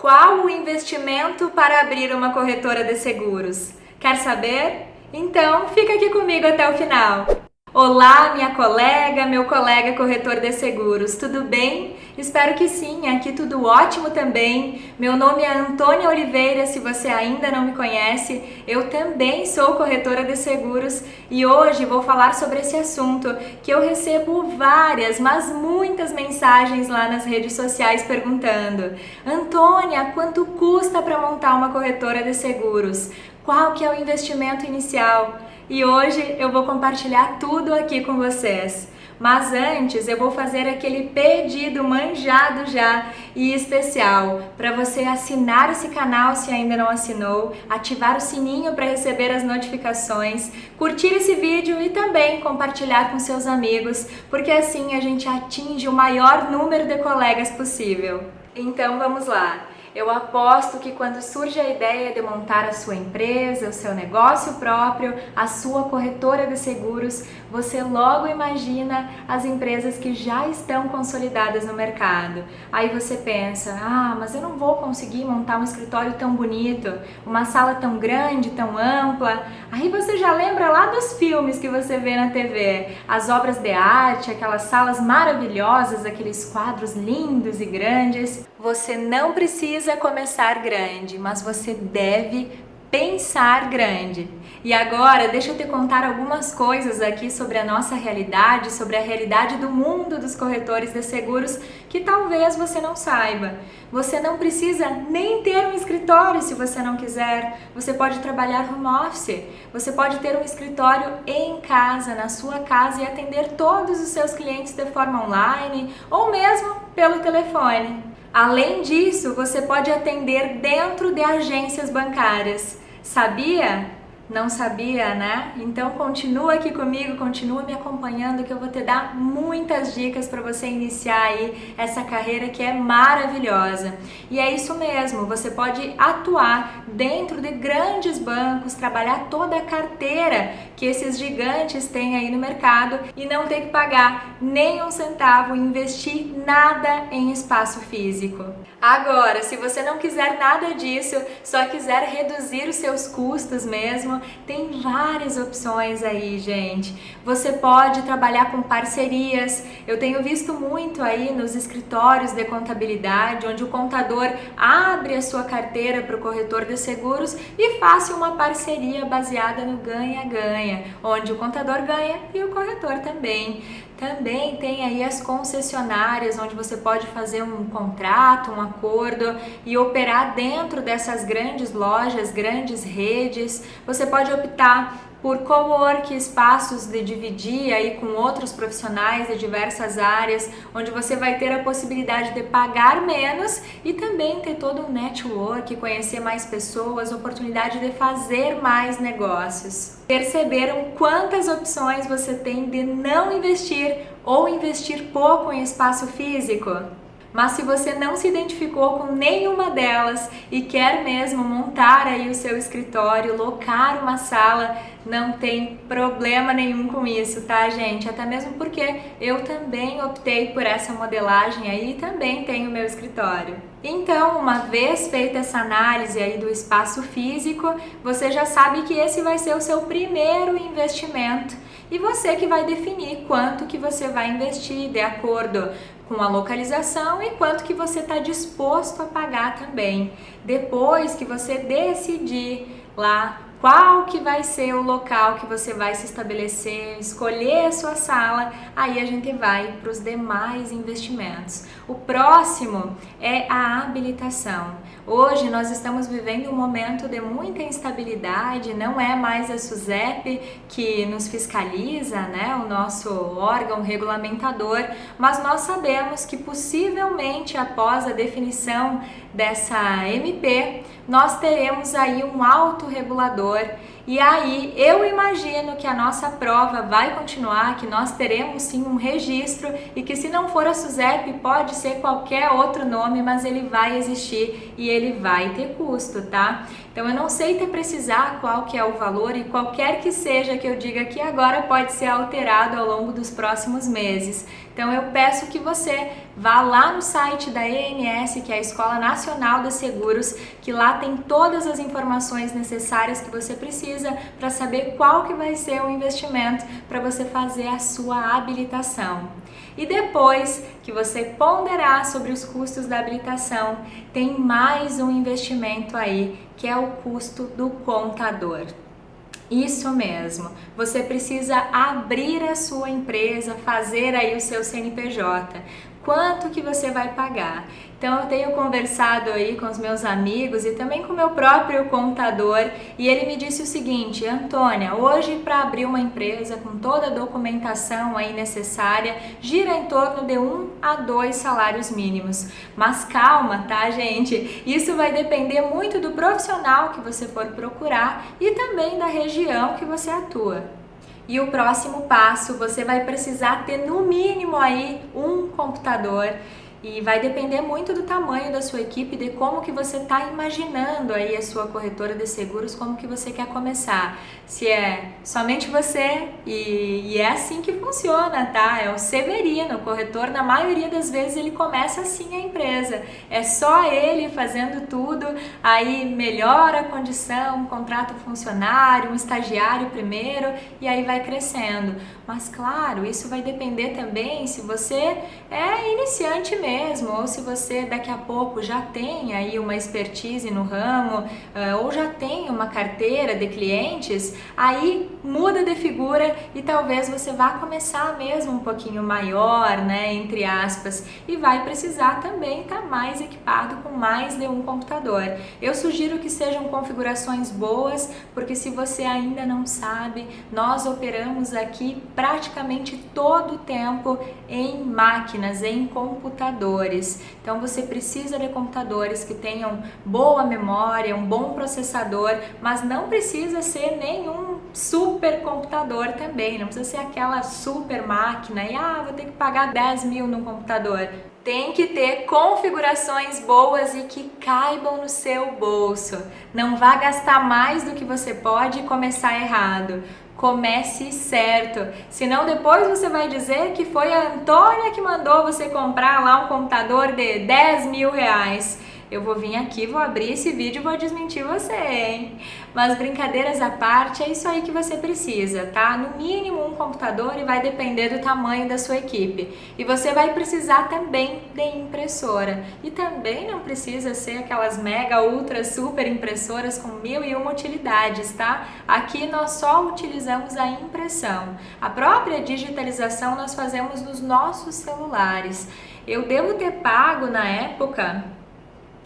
Qual o investimento para abrir uma corretora de seguros? Quer saber? Então, fica aqui comigo até o final. Olá, minha colega, meu colega corretor de seguros, tudo bem? Espero que sim, aqui tudo ótimo também. Meu nome é Antônia Oliveira, se você ainda não me conhece, eu também sou corretora de seguros e hoje vou falar sobre esse assunto que eu recebo várias, mas muitas mensagens lá nas redes sociais perguntando: Antônia, quanto custa para montar uma corretora de seguros? Qual que é o investimento inicial? E hoje eu vou compartilhar tudo aqui com vocês. Mas antes eu vou fazer aquele pedido manjado já e especial para você assinar esse canal se ainda não assinou, ativar o sininho para receber as notificações, curtir esse vídeo e também compartilhar com seus amigos, porque assim a gente atinge o maior número de colegas possível. Então vamos lá! Eu aposto que quando surge a ideia de montar a sua empresa, o seu negócio próprio, a sua corretora de seguros, você logo imagina as empresas que já estão consolidadas no mercado. Aí você pensa, mas eu não vou conseguir montar um escritório tão bonito, uma sala tão grande, tão ampla. Aí você já lembra lá dos filmes que você vê na TV, as obras de arte, aquelas salas maravilhosas, aqueles quadros lindos e grandes. Você não precisa começar grande, mas você deve pensar grande. E agora, deixa eu te contar algumas coisas aqui sobre a nossa realidade, sobre a realidade do mundo dos corretores de seguros que talvez você não saiba. Você não precisa nem ter um escritório se você não quiser. Você pode trabalhar home office. Você pode ter um escritório em casa, na sua casa e atender todos os seus clientes de forma online ou mesmo pelo telefone. Além disso, você pode atender dentro de agências bancárias. Sabia? Não sabia, né? Então continua aqui comigo, continua me acompanhando que eu vou te dar muitas dicas para você iniciar aí essa carreira que é maravilhosa. E é isso mesmo, você pode atuar dentro de grandes bancos, trabalhar toda a carteira que esses gigantes têm aí no mercado e não ter que pagar nem um centavo e investir nada em espaço físico. Agora, se você não quiser nada disso, só quiser reduzir os seus custos mesmo, tem várias opções aí, gente. Você pode trabalhar com parcerias. Eu tenho visto muito aí nos escritórios de contabilidade, onde o contador abre a sua carteira para o corretor de seguros e faz uma parceria baseada no ganha-ganha, onde o contador ganha e o corretor também. Também tem aí as concessionárias, onde você pode fazer um contrato, um acordo e operar dentro dessas grandes lojas, grandes redes. Você pode optar por cowork, espaços de dividir aí com outros profissionais de diversas áreas, onde você vai ter a possibilidade de pagar menos e também ter todo um network, conhecer mais pessoas, oportunidade de fazer mais negócios. Perceberam quantas opções você tem de não investir ou investir pouco em espaço físico? Mas se você não se identificou com nenhuma delas e quer mesmo montar aí o seu escritório, locar uma sala, não tem problema nenhum com isso, tá, gente? Até mesmo porque eu também optei por essa modelagem aí e também tenho meu escritório. Então, uma vez feita essa análise aí do espaço físico, você já sabe que esse vai ser o seu primeiro investimento. E você que vai definir quanto que você vai investir de acordo com a localização e quanto que você está disposto a pagar também. Depois que você decidir lá qual que vai ser o local que você vai se estabelecer, escolher a sua sala, aí a gente vai para os demais investimentos. O próximo é a habilitação. Hoje nós estamos vivendo um momento de muita instabilidade, não é mais a SUSEP que nos fiscaliza, né, o nosso órgão regulamentador, mas nós sabemos que possivelmente após a definição dessa MP, nós teremos aí um autorregulador E aí eu imagino que a nossa prova vai continuar, que nós teremos sim um registro e que se não for a SUSEP pode ser qualquer outro nome, mas ele vai existir e ele vai ter custo, tá? Então eu não sei te precisar qual que é o valor e qualquer que seja que eu diga aqui agora pode ser alterado ao longo dos próximos meses. Então eu peço que você vá lá no site da ENS, que é a Escola Nacional de Seguros, que lá tem todas as informações necessárias que você precisa para saber qual que vai ser o investimento para você fazer a sua habilitação. E depois que você ponderar sobre os custos da habilitação, tem mais um investimento aí, que é o custo do contador. Isso mesmo, você precisa abrir a sua empresa, fazer aí o seu CNPJ. Quanto que você vai pagar? Então eu tenho conversado aí com os meus amigos e também com o meu próprio contador e ele me disse o seguinte: Antônia, hoje para abrir uma empresa com toda a documentação aí necessária, gira em torno de 1 a 2 salários mínimos. Mas calma, tá, gente? Isso vai depender muito do profissional que você for procurar e também da região que você atua. E o próximo passo, você vai precisar ter no mínimo aí um computador e vai depender muito do tamanho da sua equipe, de como que você está imaginando aí a sua corretora de seguros, como que você quer começar. Se é somente você, e é assim que funciona, tá? É o Severino, o corretor, na maioria das vezes ele começa assim a empresa. É só ele fazendo tudo, aí melhora a condição, contrata um funcionário, um estagiário primeiro, e aí vai crescendo. Mas claro, isso vai depender também se você é iniciante mesmo, ou se você daqui a pouco já tem aí uma expertise no ramo, ou já tem uma carteira de clientes, aí muda de figura e talvez você vá começar mesmo um pouquinho maior, né, entre aspas, e vai precisar também estar mais equipado com mais de um computador. Eu sugiro que sejam configurações boas, porque se você ainda não sabe, nós operamos aqui praticamente todo o tempo em máquinas, em computadores. Então você precisa de computadores que tenham boa memória, um bom processador, mas não precisa ser nenhum super computador também, não precisa ser aquela super máquina e vou ter que pagar 10 mil num computador. Tem que ter configurações boas e que caibam no seu bolso. Não vá gastar mais do que você pode e começar errado. Comece certo, senão depois você vai dizer que foi a Antônia que mandou você comprar lá um computador de 10 mil reais. Eu vou vir aqui, vou abrir esse vídeo e vou desmentir você, hein? Mas brincadeiras à parte, é isso aí que você precisa, tá? No mínimo um computador e vai depender do tamanho da sua equipe. E você vai precisar também de impressora. E também não precisa ser aquelas mega, ultra, super impressoras com 1001 utilidades, tá? Aqui nós só utilizamos a impressão. A própria digitalização nós fazemos nos nossos celulares. Eu devo ter pago na época,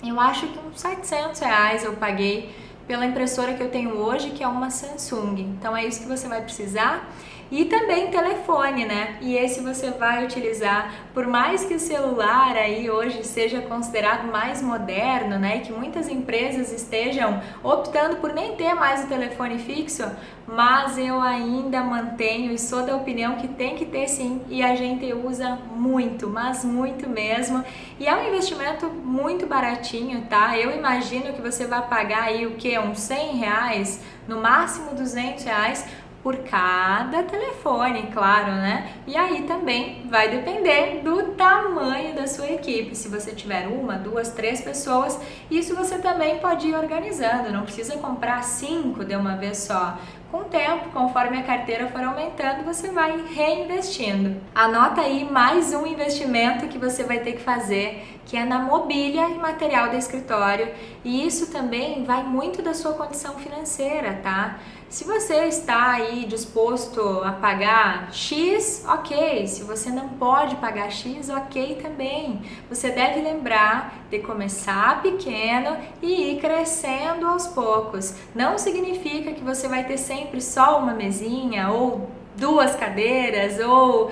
eu acho que uns 700 reais eu paguei pela impressora que eu tenho hoje, que é uma Samsung. Então é isso que você vai precisar. E também telefone, né? E esse você vai utilizar, por mais que o celular aí hoje seja considerado mais moderno, né? E que muitas empresas estejam optando por nem ter mais o telefone fixo, mas eu ainda mantenho e sou da opinião que tem que ter sim, e a gente usa muito, mas muito mesmo. E é um investimento muito baratinho, tá? Eu imagino que você vai pagar aí o quê? Uns 100 reais, no máximo 200 reais, por cada telefone, claro, né? E aí também vai depender do tamanho da sua equipe. Se você tiver 1, 2, 3 pessoas, isso você também pode ir organizando, não precisa comprar 5 de uma vez só. Com o tempo, conforme a carteira for aumentando, você vai reinvestindo. Anota aí mais um investimento que você vai ter que fazer, que é na mobília e material do escritório. E isso também vai muito da sua condição financeira, tá? Se você está aí disposto a pagar X, ok. Se você não pode pagar X, ok também. Você deve lembrar de começar pequeno e ir crescendo aos poucos. Não significa que você vai ter sempre só uma mesinha ou 2 cadeiras ou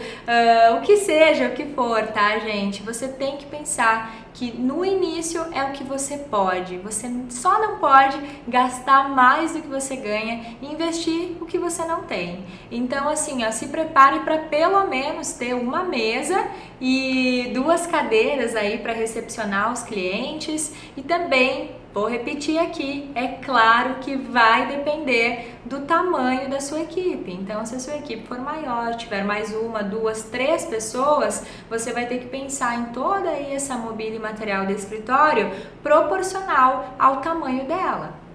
o que seja, o que for, tá, gente? Você tem que pensar que no início é o que você pode. Você só não pode gastar mais do que você ganha e investir o que você não tem. Então, assim, ó, se prepare para pelo menos ter uma mesa e 2 cadeiras aí para recepcionar os clientes e também vou repetir aqui, é claro que vai depender do tamanho da sua equipe. Então, se a sua equipe for maior, tiver mais 1, 2, 3 pessoas, você vai ter que pensar em toda aí essa mobília e material do escritório proporcional ao tamanho dela.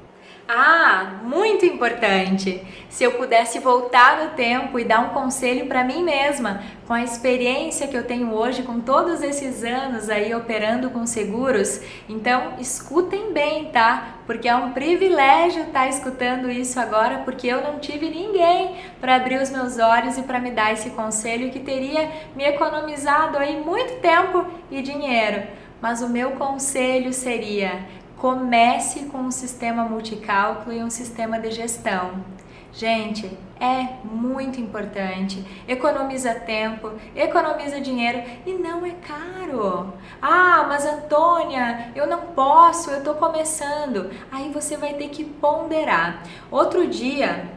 Ah, muito importante! Se eu pudesse voltar no tempo e dar um conselho para mim mesma, com a experiência que eu tenho hoje, com todos esses anos aí operando com seguros, então escutem bem, tá? Porque é um privilégio estar escutando isso agora, porque eu não tive ninguém para abrir os meus olhos e para me dar esse conselho que teria me economizado aí muito tempo e dinheiro. Mas o meu conselho seria: comece com um sistema multicálculo e um sistema de gestão. Gente, é muito importante. Economiza tempo, economiza dinheiro e não é caro. Ah, mas Antônia, eu não posso, eu estou começando. Aí você vai ter que ponderar. Outro dia,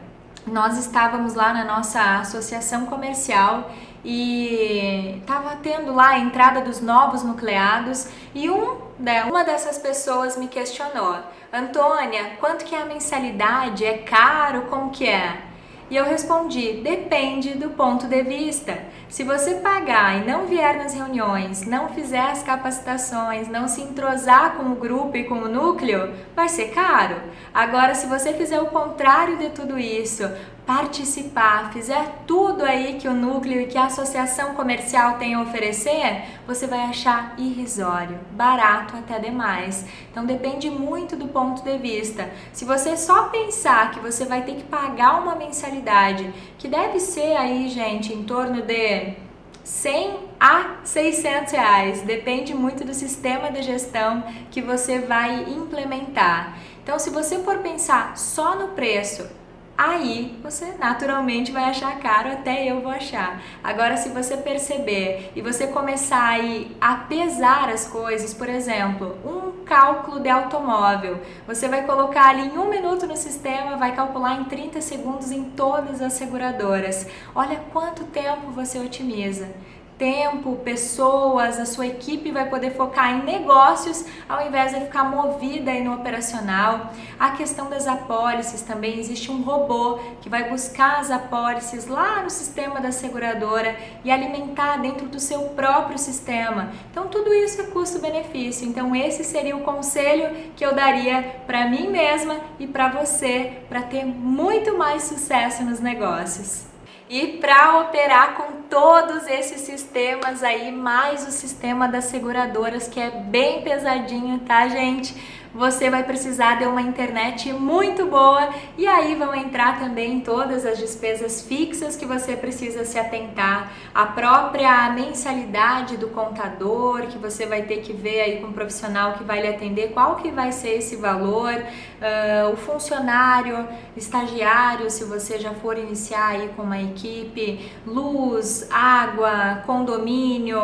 nós estávamos lá na nossa associação comercial e estava tendo lá a entrada dos novos nucleados e uma dessas pessoas me questionou: Antônia, quanto que é a mensalidade? É caro? Como que é? E eu respondi: depende do ponto de vista. Se você pagar e não vier nas reuniões, não fizer as capacitações, não se entrosar com o grupo e com o núcleo, vai ser caro. Agora, se você fizer o contrário de tudo isso, participar, fizer tudo aí que o núcleo e que a associação comercial tem a oferecer, você vai achar irrisório, barato até demais. Então depende muito do ponto de vista. Se você só pensar que você vai ter que pagar uma mensalidade, que deve ser aí, gente, em torno de 100 a 600 reais, depende muito do sistema de gestão que você vai implementar. Então, se você for pensar só no preço, aí você naturalmente vai achar caro, até eu vou achar. Agora, se você perceber e você começar aí a pesar as coisas, por exemplo, um cálculo de automóvel, você vai colocar ali em 1 minuto no sistema, vai calcular em 30 segundos em todas as seguradoras. Olha quanto tempo você otimiza. Tempo, pessoas, a sua equipe vai poder focar em negócios ao invés de ficar movida aí no operacional. A questão das apólices também, existe um robô que vai buscar as apólices lá no sistema da seguradora e alimentar dentro do seu próprio sistema. Então tudo isso é custo-benefício. Então esse seria o conselho que eu daria para mim mesma e para você, para ter muito mais sucesso nos negócios. E para operar com todos esses sistemas aí, mais o sistema das seguradoras, que é bem pesadinho, tá, gente? Você vai precisar de uma internet muito boa e aí vão entrar também todas as despesas fixas que você precisa se atentar, a própria mensalidade do contador, que você vai ter que ver aí com o profissional que vai lhe atender qual que vai ser esse valor, o funcionário, estagiário, se você já for iniciar aí com uma equipe, luz, água, condomínio,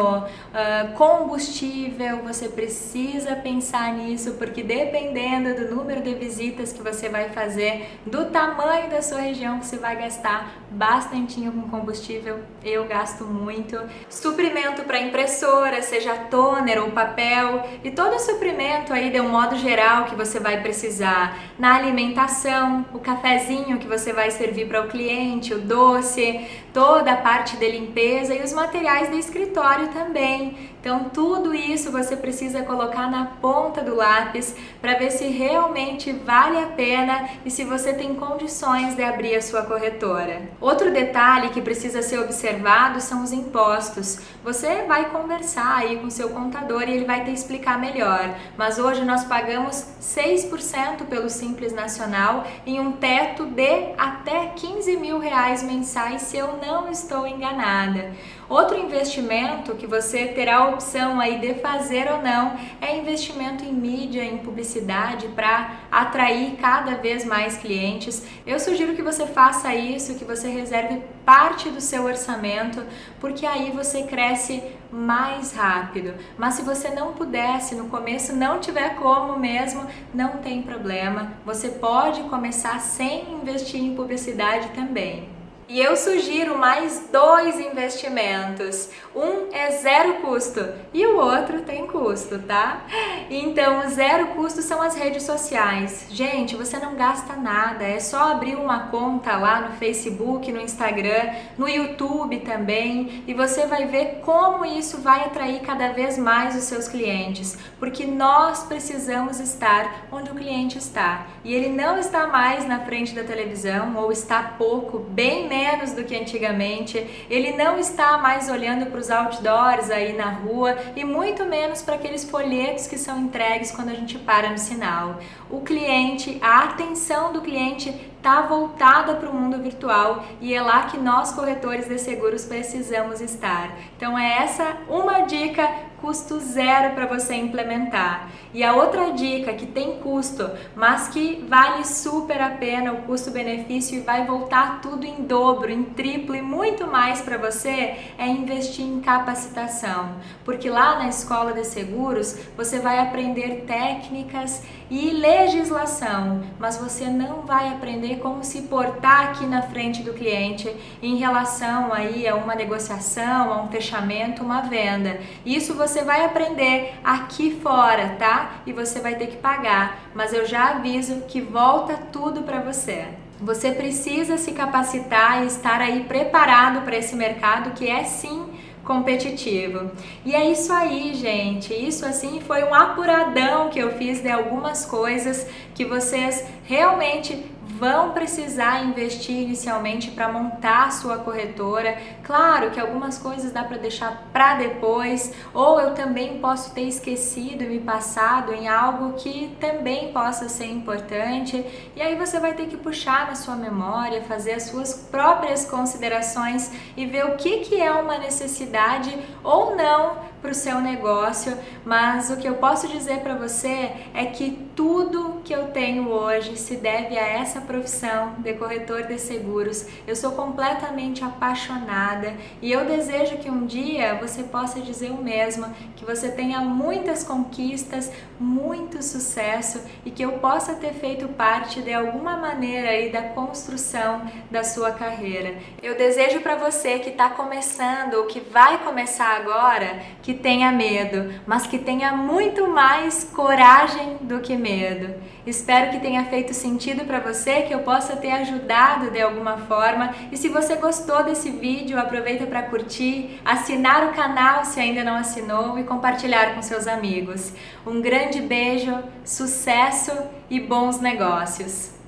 combustível, você precisa pensar nisso, porque dependendo do número de visitas que você vai fazer, do tamanho da sua região, você vai gastar bastantinho com combustível. Eu gasto muito. Suprimento para impressora, seja toner ou papel, e todo suprimento aí de um modo geral que você vai precisar. Na alimentação, o cafezinho que você vai servir para o cliente, o doce, toda a parte de limpeza e os materiais de escritório também. Então tudo isso você precisa colocar na ponta do lápis para ver se realmente vale a pena e se você tem condições de abrir a sua corretora. Outro detalhe que precisa ser observado são os impostos. Você vai conversar aí com seu contador e ele vai te explicar melhor, mas hoje nós pagamos 6% pelo Simples Nacional em um teto de até R$15.000 mensais, se eu não estou enganada. Outro investimento que você terá a opção aí de fazer ou não é investimento em mídia, em publicidade para atrair cada vez mais clientes. Eu sugiro que você faça isso, que você reserve parte do seu orçamento, porque aí você cresce mais rápido. Mas se você não pudesse, no começo não tiver como mesmo, não tem problema. Você pode começar sem investir em publicidade também. E eu sugiro mais 2 investimentos. Um é zero custo e o outro tem custo, tá? Então, o zero custo são as redes sociais. Gente, você não gasta nada, é só abrir uma conta lá no Facebook, no Instagram, no YouTube também, e você vai ver como isso vai atrair cada vez mais os seus clientes, porque nós precisamos estar onde o cliente está. E ele não está mais na frente da televisão, ou está pouco, bem menos do que antigamente. Ele não está mais olhando para os outdoors aí na rua e muito menos para aqueles folhetos que são entregues quando a gente para no sinal. O cliente, a atenção do cliente está voltada para o mundo virtual e é lá que nós corretores de seguros precisamos estar. Então é essa uma dica, custo zero para você implementar. E a outra dica que tem custo, mas que vale super a pena o custo-benefício e vai voltar tudo em dobro, em triplo e muito mais para você, é investir em capacitação. Porque lá na Escola de Seguros você vai aprender técnicas e legislação, mas você não vai aprender como se portar aqui na frente do cliente em relação aí a uma negociação, a um fechamento, uma venda. Isso você vai aprender aqui fora, tá? E você vai ter que pagar, mas eu já aviso que volta tudo para você. Você precisa se capacitar e estar aí preparado para esse mercado que é sim competitivo. E é isso aí, gente. Isso assim foi um apuradão que eu fiz de algumas coisas que vocês realmente vão precisar investir inicialmente para montar a sua corretora. Claro que algumas coisas dá para deixar para depois, ou eu também posso ter esquecido e me passado em algo que também possa ser importante, e aí você vai ter que puxar na sua memória, fazer as suas próprias considerações e ver o que é uma necessidade ou não para o seu negócio. Mas o que eu posso dizer para você é que tudo que eu tenho hoje se deve a essa profissão de corretor de seguros. Eu sou completamente apaixonada e eu desejo que um dia você possa dizer o mesmo, que você tenha muitas conquistas, muito sucesso e que eu possa ter feito parte de alguma maneira aí da construção da sua carreira. Eu desejo para você que está começando ou que vai começar agora, que tenha medo, mas que tenha muito mais coragem do que medo. Espero que tenha feito sentido para você, que eu possa ter ajudado de alguma forma. E se você gostou desse vídeo, aproveita para curtir, assinar o canal se ainda não assinou e compartilhar com seus amigos. Um grande beijo, sucesso e bons negócios!